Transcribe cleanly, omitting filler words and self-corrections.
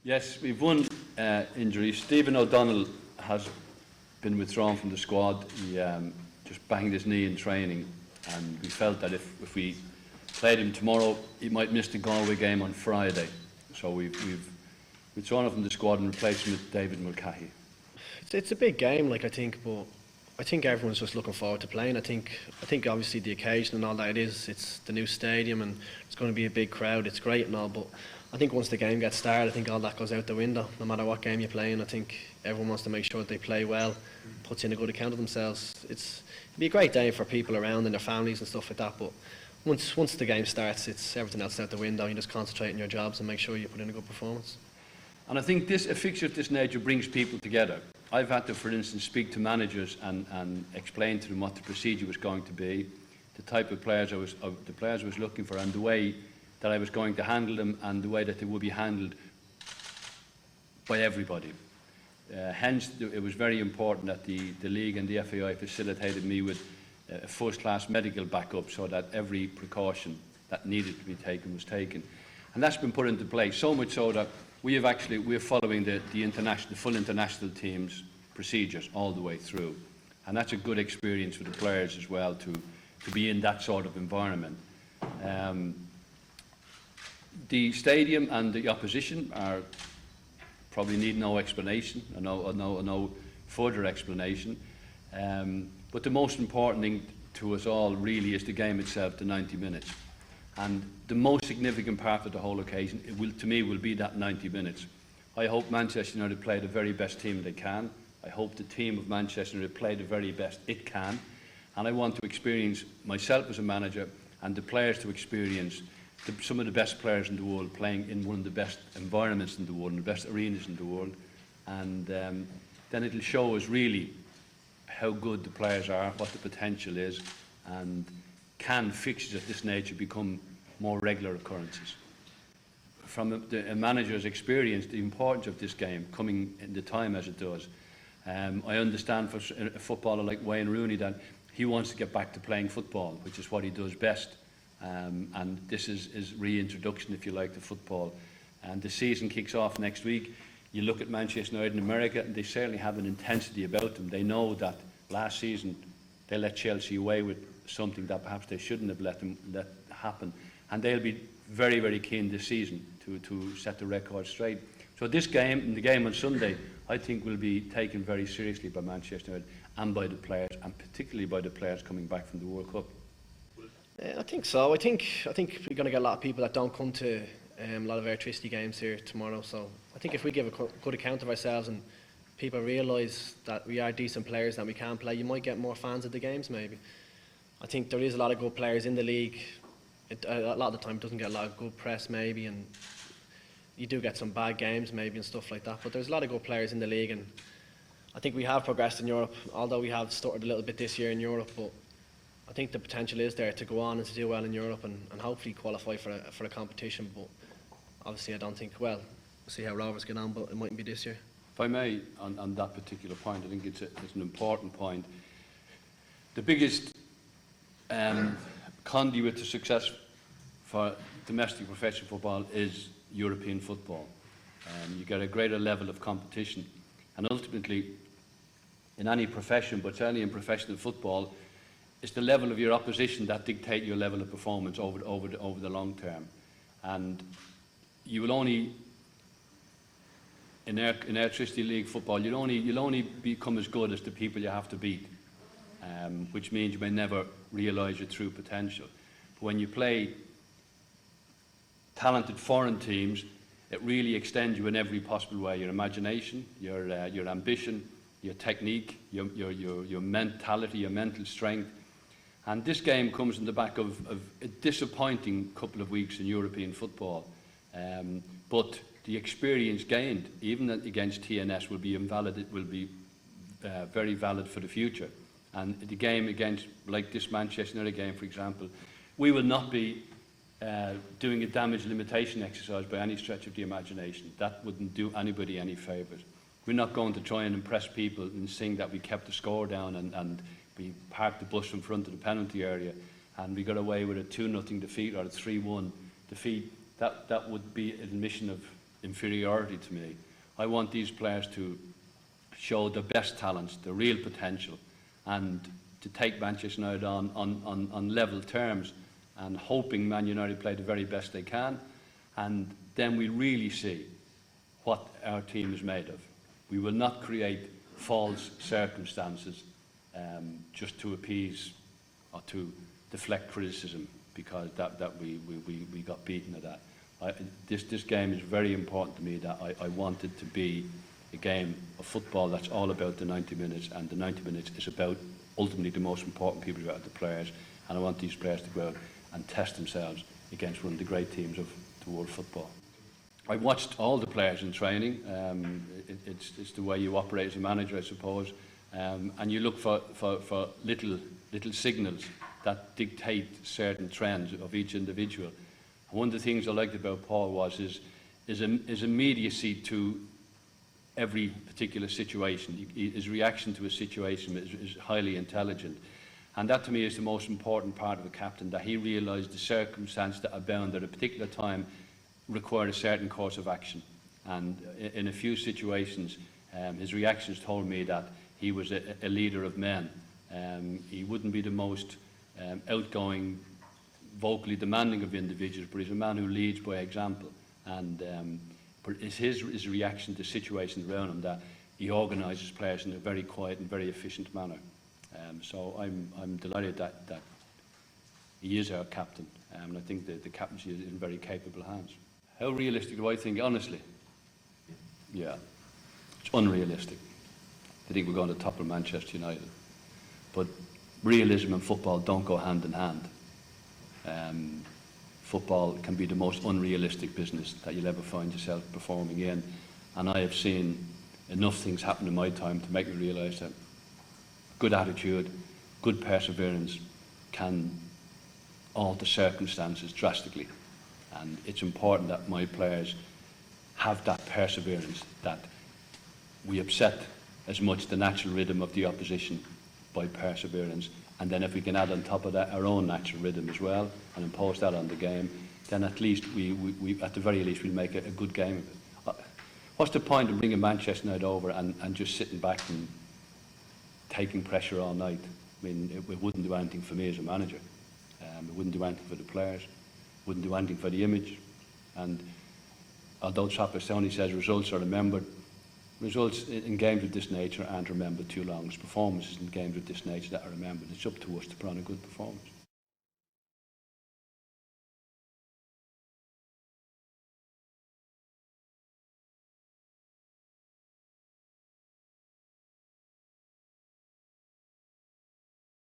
Yes, we've one injury. Stephen O'Donnell has been withdrawn from the squad. He just banged his knee in training, and we felt that if we played him tomorrow, he might miss the Galway game on Friday. So we've withdrawn him from the squad and replaced him with David Mulcahy. It's a big game, like, I think, but I think everyone's just looking forward to playing. I think obviously the occasion and all that it's the new stadium and it's going to be a big crowd. It's great and all, but I think once the game gets started, I think all that goes out the window. No matter what game you're playing, I think everyone wants to make sure that they play well, puts in a good account of themselves. It'll be a great day for people around and their families and stuff like that, but once the game starts, it's everything else out the window. You just concentrate on your jobs and make sure you put in a good performance. And I think a fixture of this nature brings people together. I've had to, for instance, speak to managers and explain to them what the procedure was going to be, the type of players I was looking for, and the way that I was going to handle them, and the way that they would be handled by everybody. Hence, it was very important that the league and the FAI facilitated me with a first-class medical backup, so that every precaution that needed to be taken was taken, and that's been put into place. So much so that we're following the full international team's procedures all the way through, and that's a good experience for the players as well to be in that sort of environment. The stadium and the opposition probably need no explanation, no further explanation. But the most important thing to us all really is the game itself, the 90 minutes. And the most significant part of the whole occasion, to me, will be that 90 minutes. I hope Manchester United play the very best team they can. I hope the team of Manchester United play the very best it can. And I want to experience myself as a manager and the players to experience some of the best players in the world playing in one of the best environments in the world, and the best arenas in the world. And then it'll show us really how good the players are, what the potential is, and can fixtures of this nature become more regular occurrences. From a manager's experience, the importance of this game coming in the time as it does. I understand for a footballer like Wayne Rooney that he wants to get back to playing football, which is what he does best. And this is reintroduction, if you like, to football. And the season kicks off next week. You look at Manchester United in America, and they certainly have an intensity about them. They know that last season they let Chelsea away with something that perhaps they shouldn't have let happen. And they'll be very, very keen this season to set the record straight. So this game, and the game on Sunday, I think will be taken very seriously by Manchester United and by the players, and particularly by the players coming back from the World Cup. I think so. I think we're going to get a lot of people that don't come to a lot of Airtricity games here tomorrow. So I think if we give a good account of ourselves and people realise that we are decent players, that we can play, you might get more fans at the games maybe. I think there is a lot of good players in the league. A lot of the time it doesn't get a lot of good press maybe, and you do get some bad games maybe and stuff like that, but there's a lot of good players in the league, and I think we have progressed in Europe, although we have stuttered a little bit this year in Europe, but I think the potential is there to go on and to do well in Europe and hopefully qualify for a competition. But obviously I don't think, well, we'll see how Rovers get on, but it mightn't be this year. If I may, on that particular point, I think it's an important point. The biggest conduit to success for domestic professional football is European football. You get a greater level of competition, and ultimately in any profession, but certainly in professional football, it's the level of your opposition that dictate your level of performance over the long term. And you will only, in Airtricity League football, you'll only become as good as the people you have to beat, which means you may never realise your true potential. But when you play talented foreign teams, it really extends you in every possible way. Your imagination, your ambition, your technique, your mentality, your mental strength. And this game comes in the back of a disappointing couple of weeks in European football. But the experience gained, even against TNS, will be invalid. It will be very valid for the future. And the game against, like this Manchester United game, for example, we will not be doing a damage limitation exercise by any stretch of the imagination. That wouldn't do anybody any favours. We're not going to try and impress people and sing that we kept the score down and we parked the bus in front of the penalty area and we got away with a 2-0 defeat or a 3-1 defeat. That would be an admission of inferiority to me. I want these players to show the best talents, the real potential, and to take Manchester United on level terms, and hoping Man United play the very best they can, and then we really see what our team is made of. We will not create false circumstances just to appease or to deflect criticism, because that we got beaten at that. This game is very important to me, that I want it to be a game of football that's all about the 90 minutes, and the 90 minutes is about ultimately the most important people about the players, and I want these players to go out and test themselves against one of the great teams of the world football. I watched all the players in training. It's the way you operate as a manager, I suppose, and you look for little signals that dictate certain trends of each individual. And one of the things I liked about Paul was his immediacy to every particular situation. His reaction to a situation is highly intelligent. And that to me is the most important part of a captain, that he realised the circumstance that abound at a particular time required a certain course of action. And in a few situations, his reactions told me that he was a leader of men. He wouldn't be the most outgoing, vocally demanding of individuals, but he's a man who leads by example. And but it's his reaction to situations around him that he organises players in a very quiet and very efficient manner. So I'm delighted that he is our captain, and I think the captaincy is in very capable hands. How realistic do I think? Honestly, yeah, it's unrealistic. I think we're going to topple Manchester United, but realism and football don't go hand in hand. Football can be the most unrealistic business that you'll ever find yourself performing in, and I have seen enough things happen in my time to make me realise that good attitude, good perseverance can alter circumstances drastically, and it's important that my players have that perseverance, that we upset as much the natural rhythm of the opposition by perseverance, and then if we can add on top of that our own natural rhythm as well and impose that on the game, then at least we at the very least we'll make a good game of it. What's the point of bringing Manchester United over and just sitting back and taking pressure all night? I mean, it wouldn't do anything for me as a manager. It wouldn't do anything for the players. It wouldn't do anything for the image. And although Trapattoni says results are remembered, results in games of this nature aren't remembered too long. It's performances in games of this nature that are remembered. It's up to us to put on a good performance.